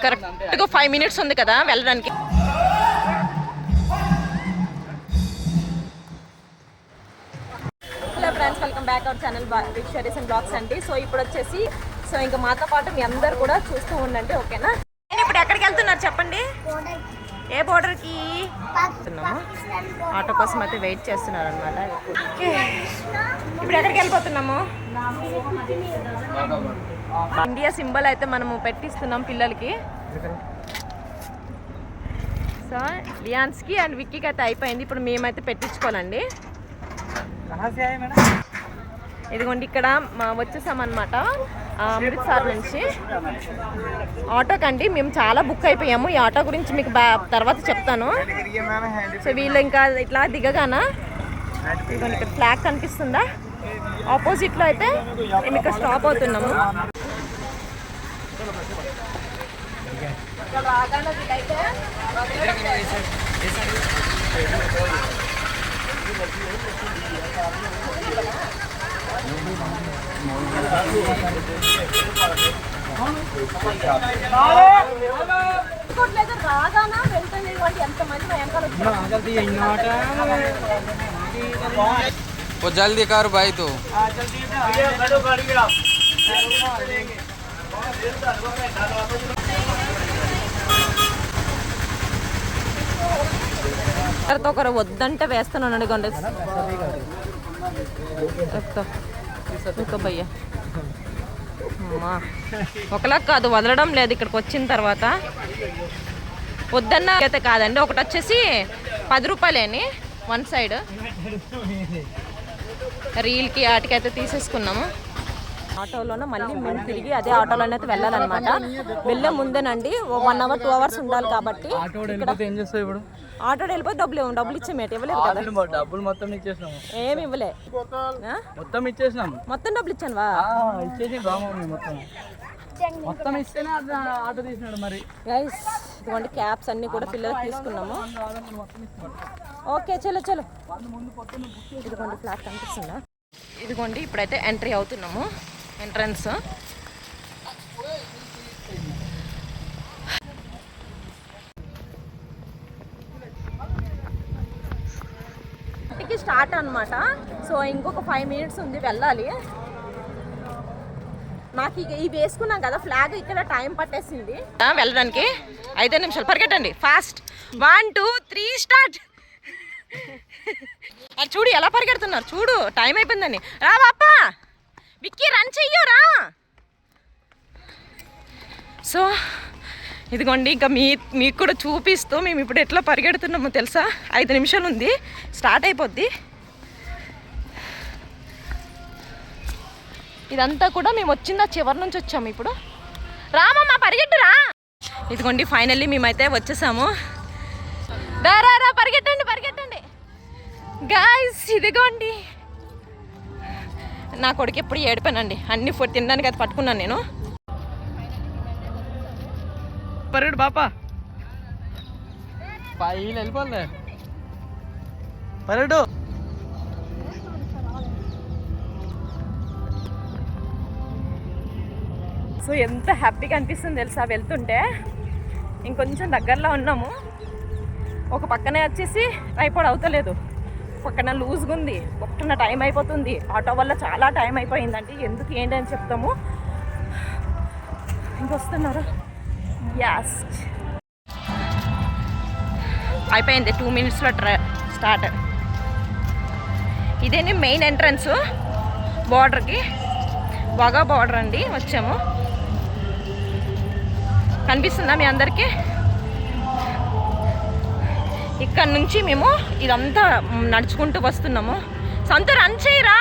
కరెక్ట్గా 5 minutes ఉంది కదా వెళ్ళడానికి. Hello friends, welcome back our channel big stories and blogs అండి. సో ఇప్పుడు వచ్చేసి ఇంకా మాతో పాటు మీ అందరు కూడా చూస్తూ ఉండండి, ఓకేనా? నేను ఇప్పుడు ఎక్కడికి వెళ్తున్నారు చెప్పండి? ఏ బోర్డర్కి వెళ్తున్నాము? ఆటో కోసం అయితే వెయిట్ చేస్తున్నారు అనమాట. ఇప్పుడు ఎక్కడికి వెళ్ళిపోతున్నాము? ఇండియా సింబల్ అయితే మనము పెట్టిస్తున్నాం పిల్లలకి. సో లియాన్స్కి అండ్ విక్కీకి అయితే అయిపోయింది, ఇప్పుడు మేమైతే పెట్టించుకోవాలండి. ఇదిగోండి ఇక్కడ వచ్చేసామన్నమాట అమృత్సర్ నుంచి ఆటోకండి. మేము చాలా బుక్ అయిపోయాము. ఈ ఆటో గురించి మీకు తర్వాత చెప్తాను. సో వీళ్ళు ఇంకా ఇట్లా దిగగానా ఇదిగోండి ఇక్కడ ఫ్లాగ్ కనిపిస్తుందా? ఆపోజిట్లో అయితే మేము ఇక్కడ స్టాప్ అవుతున్నాము. రాగానా వెళ్తుంది ఎంతమంది वो जल्दी कर भाई तो ఒకరు వద్దంటే వేస్తున్నాను అడగండి భయ్యా. అమ్మా ఒకలా కాదు, వదలడం లేదు. ఇక్కడికి వచ్చిన తర్వాత వద్దన్న అయితే కాదండి. ఒకటి వచ్చేసి 10 రూపాయలేని 1 side రీల్కి వాటికైతే తీసేసుకున్నాము. ఆటోలోనే మళ్ళీ మేము తిరిగి అదే ఆటోలోనే అయితే వెళ్ళాలన్నమాట. వెళ్ళే ముందేనండి 1 hour 2 hours ఉండాలి కాబట్టి ఆటో వెళ్ళిపోయి డబ్బులు ఇచ్చామేట ఇవ్వలేదు కదా. డబ్బులు మొత్తం ఇచ్చేసినాము, ఏమి ఇవ్వలే. మొత్తం ఇచ్చేసినాము. మొత్తం డబ్బులు ఇచ్చానువా? మొత్తం ఇస్తేనే ఆటో తీసినాడు. మరి గైస్ ఇటువంటి క్యాప్స్ అన్ని కూడా పిల్లలకి తీసుకున్నాము. ఓకే చలో చలో. ఇదిగోండి ఫ్లాట్ కనిపిస్తుందా? ఇదిగోండి ఇప్పుడైతే ఎంట్రీ అవుతున్నాము. ఎంట్రన్స్ స్టార్ట్ అనమాట. సో ఇంకొక 5 minutes ఉంది వెళ్ళాలి. నాకు ఇవి వేసుకున్నాం కదా ఫ్లాగ్, ఇక్కడ టైం పట్టేసింది వెళ్ళడానికి. 5 నిమిషాలు పరిగెట్టండి ఫాస్ట్. 1 2 3 స్టార్ట్. అది చూడు ఎలా పరిగెడుతున్నారు, చూడు టైం అయిపోయిందని. రా బాపా విక్కీ, రన్ చెయ్యరా. సో ఇదిగోండి ఇంకా మీకు కూడా చూపిస్తూ మేము ఇప్పుడు ఎట్లా పరిగెడుతున్నామో తెలుసా. 5 నిమిషాలు ఉంది, స్టార్ట్ అయిపోద్ది. ఇదంతా కూడా మేము వచ్చిందా చివరి నుంచి వచ్చాము. ఇప్పుడు రామమ్మ పరిగెట్టురా. ఇదిగోండి ఫైనల్లీ మేమైతే వచ్చేసాము. రా పరిగెట్టండి పరిగెట్టండి గాయ్స్. ఇదిగోండి నా కొడుకు ఎప్పుడు ఏడిపోయానండి. అన్ని ఫుడ్ తినడానికి అది పట్టుకున్నాను నేను. పరిగెడు బాపా, పైలు వెళ్ళిపోలే పరిగెడు. సో ఎంత హ్యాపీగా అనిపిస్తుంది తెలుసా వెళ్తుంటే. ఇంకొంచెం దగ్గరలో ఉన్నాము. ఒక పక్కనే వచ్చేసి ట్రైపాడ్ అవుతలేదు, పక్కన లూజ్గా ఉంది. ఒక్కన టైం అయిపోతుంది. ఆటో వల్ల చాలా టైం అయిపోయిందండి. ఎందుకు ఏంటి అని చెప్తాము. ఇంకొస్తున్నారు. యాస్ అయిపోయింది. 2 minutesలో స్టార్ట్. ఇదేనే మెయిన్ ఎంట్రన్స్ బార్డర్కి. బాగా బార్డర్ అండి. వచ్చాము, కనిపిస్తుందా మీ అందరికీ? ఇక్కడ నుంచి మేము ఇదంతా నడుచుకుంటూ వస్తున్నాము. సొంత రన్ చేయరా.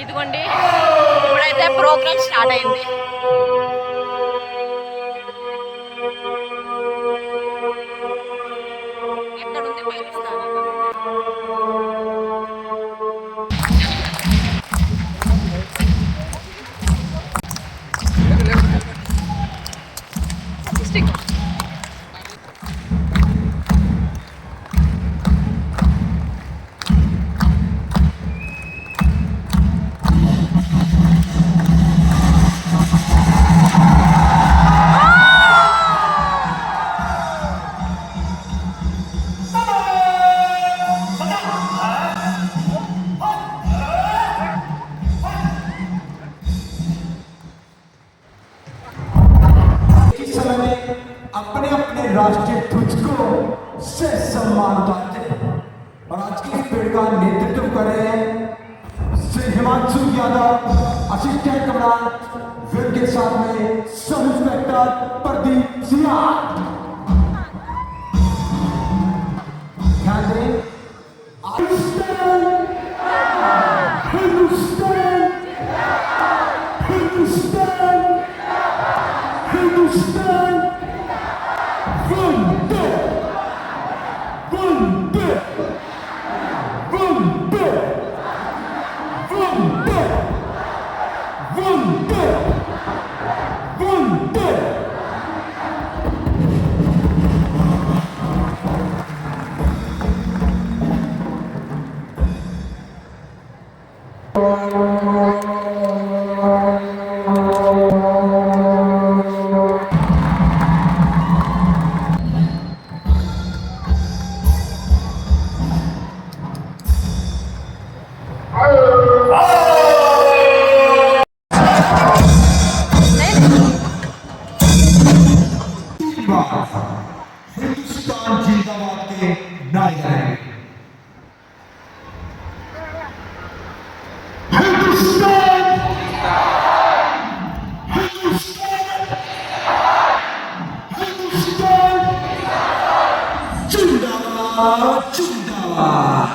ఇదిగోండి ఇప్పుడైతే ప్రోగ్రామ్ స్టార్ట్ అయింది. ఎక్కడ ఉంది इस समय में अपने अपने राष्ट्रीय ध्वज को से सम्मान पाते हैं और आज की इस पेड़ का नेतृत्व कर रहे हैं Shri Himanshu Yadav, assistant commandant wing के साथ में सब इंस्पेक्टर प्रदीप सिन्हा। ध्यान दें, हिंदुस्तान हिंदुस्तान हिंदुस्तान हिंदुस्तान वंदे वंदे वंदे वंदे वंदे वंदे। हिंदुस्तान जिंदाबाद के नारे हैं। हिंदुस्तान हिंदुस्तान हिंदुस्तान जिंदाबाद जिंदाबाद।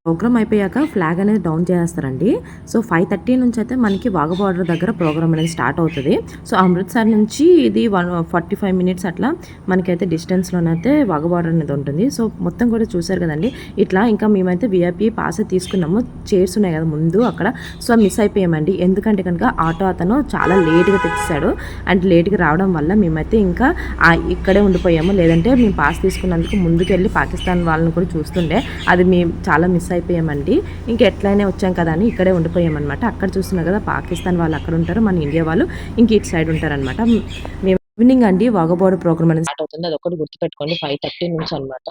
ప్రోగ్రామ్ అయిపోయాక ఫ్లాగ్ అనేది డౌన్ చేస్తారండి. సో 5:30 నుంచి అయితే మనకి వాఘా బార్డర్ దగ్గర ప్రోగ్రామ్ అనేది స్టార్ట్ అవుతుంది. సో అమృత్సర్ నుంచి ఇది 45 మినిట్స్ అట్లా మనకైతే డిస్టెన్స్లోనైతే వాఘా బార్డర్ అనేది ఉంటుంది. సో మొత్తం కూడా చూసారు కదండి. ఇట్లా ఇంకా మేమైతే విఐపి పాస్ తీసుకున్నాము. చైర్స్ ఉన్నాయి కదా ముందు అక్కడ. సో మిస్ అయిపోయామండి. ఎందుకంటే కనుక ఆటో అతను చాలా లేట్గా తెచ్చాడు. అండ్ లేట్గా రావడం వల్ల మేమైతే ఇంకా ఇక్కడే ఉండిపోయాము. లేదంటే మేము పాస్ తీసుకున్నందుకు ముందుకు వెళ్ళి పాకిస్తాన్ వాళ్ళని కూడా చూస్తుండే. అది మేము చాలా మిస్ అయిపోయామండి. ఇంకా ఎట్లయినా వచ్చాం కదా అని ఇక్కడే ఉండిపోయామన్నమాట. అక్కడ చూస్తున్నా కదా పాకిస్తాన్ వాళ్ళు అక్కడ ఉంటారు, మన ఇండియా వాళ్ళు ఇంక ఇటు సైడ్ ఉంటారనమాట. మేము ఈవినింగ్ అండి వాఘా బార్డర్ ప్రోగ్రామ్ అనేది స్టార్ట్ అవుతుంది. అది ఒకటి గుర్తుపెట్టుకోండి 5:30 నుంచి అనమాట.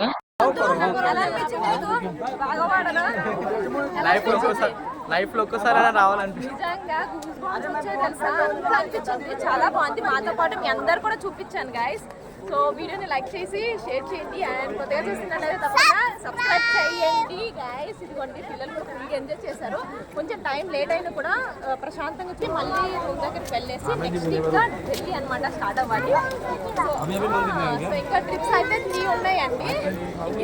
లైఫ్ లో ఒక్కసారి రావాలనిపిస్తుంది. చాలా బాగుంది. మాతో పాటు మీ అందరు కూడా చూపించాను గైస్. సో వీడియోని లైక్ చేసి షేర్ చేయండి. అండ్ కొత్తగా చూస్తున్నట్లయితే తప్పకుండా సబ్స్క్రైబ్ చేయండి గైస్. ఇదిగోండి పిల్లలు కూడా ఫుల్గా ఎంజాయ్ చేశారు. కొంచెం టైం లేట్ అయినా కూడా ప్రశాంతంగా వచ్చి మళ్ళీ రూమ్ దగ్గరికి వెళ్ళేసి నెక్స్ట్ ఇంకా ఢిల్లీ అనమాట స్టార్ట్ అవ్వాలి. సో ఇంకా ట్రిప్స్ అయితే 3 ఉన్నాయండి.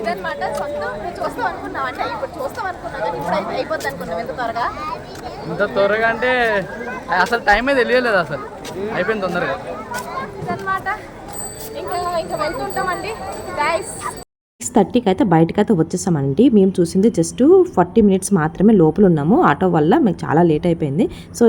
ఇదనమాట సొంతం చూస్తాం అనుకున్నాం. అంటే ఇప్పుడు చూస్తాం అనుకున్నాం కానీ ఇప్పుడు అయితే అయిపోద్ది అనుకున్నాం. ఎంత త్వరగా ఇంత త్వరగా అంటే అసలు టైమే తెలియలేదు. అసలు అయిపోయింది తొందరగా. ఇదనమాట ఇంకా వెళ్తుంటామండి గైస్. 6:30కి అయితే బయటకైతే వచ్చేసామండి. మేము చూసింది జస్ట్ 40 మినిట్స్ మాత్రమే లోపల ఉన్నాము. ఆటో వల్ల మీకు చాలా లేట్ అయిపోయింది. సో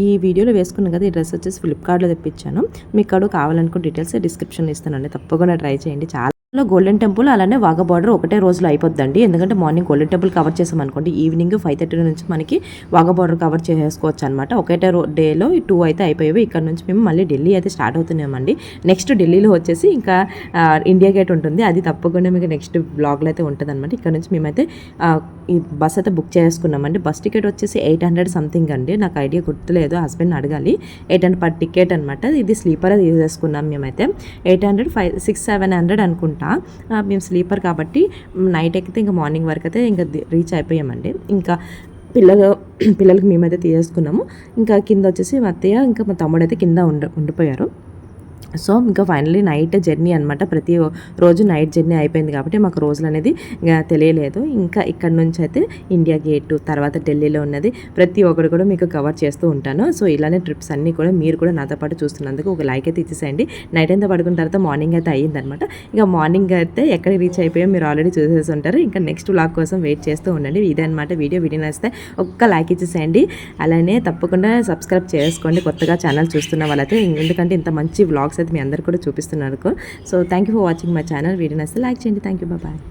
ఈ వీడియోలో వేసుకున్నాం కదా, ఈ డ్రెస్ వచ్చేసి ఫ్లిప్కార్ట్లో తెప్పించాను. మీకు కావాలనుకున్న డీటెయిల్స్ డిస్క్రిప్షన్లో ఇస్తానండి. తప్పకుండా ట్రై చేయండి. చాలా గోల్డెన్ టెంపుల్ అలానే వాఘా బార్డర్ ఒకటే రోజులో అయిపోద్దండి. ఎందుకంటే మార్నింగ్ గోల్డెన్ టెంపుల్ కవర్ చేసాం అనుకోండి, ఈవినింగ్ 5:30 నుంచి మనకి వాఘా బార్డర్ కవర్ చేసుకోవచ్చు అనమాట. ఒకటే డేలో 2 అయితే అయిపోయేవి. ఇక్కడ నుంచి మేము మళ్ళీ ఢిల్లీ అయితే స్టార్ట్ అవుతున్నామండి. నెక్స్ట్ ఢిల్లీలో వచ్చేసి ఇంకా ఇండియా గేట్ ఉంటుంది. అది తప్పకుండా మీకు నెక్స్ట్ బ్లాగ్లో అయితే ఉంటుంది అనమాట. ఇక్కడ నుంచి మేమైతే ఈ బస్ అయితే బుక్ చేసుకున్నామండి. బస్ టికెట్ వచ్చేసి 800 సంథింగ్ అండి. నాకు ఐడియా గుర్తులేదు, హస్బెండ్ అడగాలి. 800 పర్ టికెట్ అనమాట. ఇది స్లీపర్ తీసేసుకున్నాం మేమైతే. 800 600-700 అనుకుంటా. మేము స్లీపర్ కాబట్టి నైట్ ఎక్కితే ఇంకా మార్నింగ్ వరకు అయితే ఇంకా రీచ్ అయిపోయామండి. ఇంకా పిల్లలకి మేమైతే తీసేసుకున్నాము. ఇంకా కింద వచ్చేసి మా అత్తయ్య ఇంకా మా తమ్ముడు అయితే కింద ఉండిపోయారు. సో ఇంకా ఫైనల్లీ నైట్ జర్నీ అనమాట, ప్రతి రోజు నైట్ జర్నీ అయిపోయింది కాబట్టి మాకు రోజులు అనేది తెలియలేదు. ఇంకా ఇక్కడ నుంచి అయితే ఇండియా గేటు, తర్వాత ఢిల్లీలో ఉన్నది ప్రతి ఒక్కరు కూడా మీకు కవర్ చేస్తూ ఉంటాను. సో ఇలానే ట్రిప్స్ అన్నీ కూడా మీరు కూడా నాతో పాటు చూస్తున్నందుకు ఒక లైక్ అయితే ఇచ్చేసేయండి. నైట్ అంతా పడుకున్న తర్వాత మార్నింగ్ అయితే అయ్యిందనమాట. ఇక మార్నింగ్ అయితే ఎక్కడికి రీచ్ అయిపోయాం మీరు ఆల్రెడీ చూసేసి ఉంటారు. ఇంకా నెక్స్ట్ వ్లాగ్ కోసం వెయిట్ చేస్తూ ఉండండి. ఇదే అనమాట వీడియో నచ్చితే ఒక్క లైక్ ఇచ్చేసేయండి. అలానే తప్పకుండా సబ్స్క్రైబ్ చేసుకోండి కొత్తగా ఛానల్ చూస్తున్న వాళ్ళైతే, ఎందుకంటే ఇంత మంచి వ్లాగ్స్ అయితే మీ అందరు కూడా చూపిస్తున్నారు. So thank you for watching my channel. Video నచ్చితే లైక్ చేయండి. Thank you, bye.